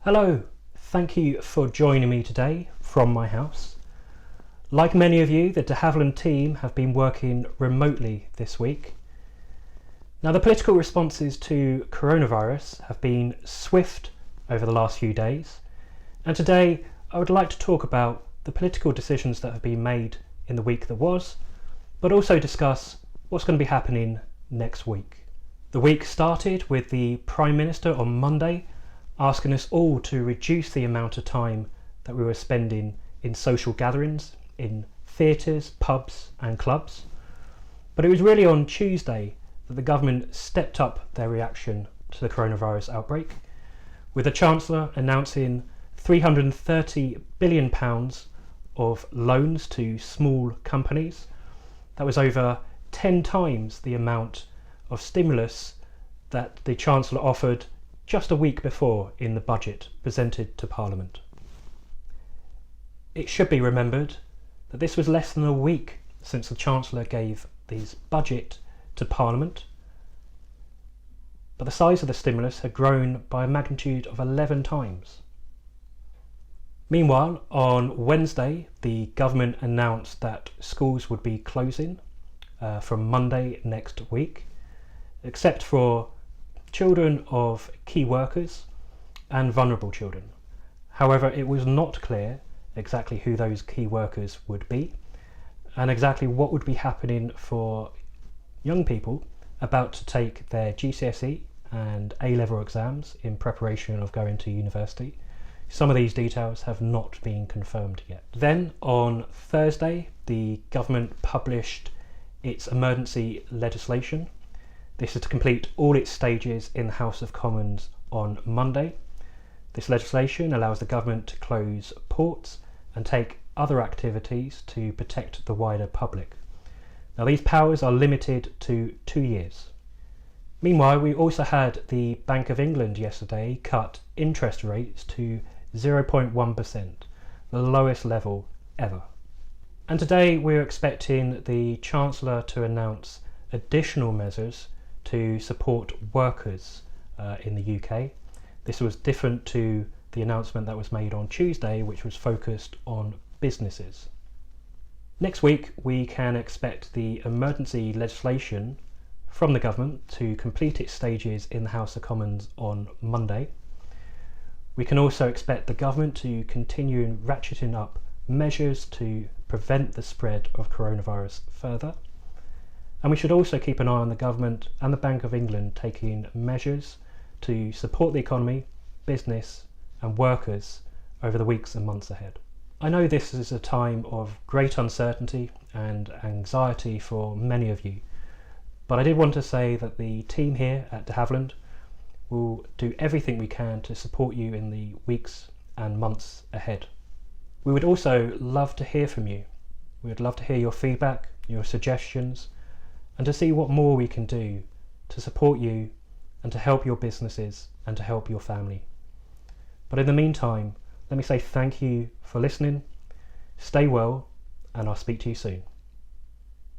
Hello, thank you for joining me today from my house. Like many of you, the DeHavilland team have been working remotely this week. Now, the political responses to coronavirus have been swift over the last few days, and today I would like to talk about the political decisions that have been made in the week that was, but also discuss what's going to be happening next week. The week started with the Prime Minister on Monday asking us all to reduce the amount of time that we were spending in social gatherings, in theatres, pubs and clubs. But it was really on Tuesday that the government stepped up their reaction to the coronavirus outbreak, with the Chancellor announcing £330 billion of loans to small companies. That was over 10 times the amount of stimulus that the Chancellor offered just a week before in the budget presented to Parliament. It should be remembered that this was less than a week since the Chancellor gave his budget to Parliament, but the size of the stimulus had grown by a magnitude of 11 times. Meanwhile, on Wednesday, the government announced that schools would be closing from Monday next week, except for children of key workers and vulnerable children. However, it was not clear exactly who those key workers would be and exactly what would be happening for young people about to take their GCSE and A-level exams in preparation of going to university. Some of these details have not been confirmed yet. Then on Thursday, the government published its emergency legislation. This is to complete all its stages in the House of Commons on Monday. This legislation allows the government to close ports and take other activities to protect the wider public. Now, these powers are limited to 2 years. Meanwhile, we also had the Bank of England yesterday cut interest rates to 0.1%, the lowest level ever. And today we're expecting the Chancellor to announce additional measures to support workers in the UK. This was different to the announcement that was made on Tuesday, which was focused on businesses. Next week, we can expect the emergency legislation from the government to complete its stages in the House of Commons on Monday. We can also expect the government to continue ratcheting up measures to prevent the spread of coronavirus further. And we should also keep an eye on the government and the Bank of England taking measures to support the economy, business and workers over the weeks and months ahead. I know this is a time of great uncertainty and anxiety for many of you, but I did want to say that the team here at DeHavilland will do everything we can to support you in the weeks and months ahead. We would also love to hear from you. We would love to hear your feedback, your suggestions, and to see what more we can do to support you and to help your businesses and to help your family. But in the meantime, let me say thank you for listening, stay well, and I'll speak to you soon.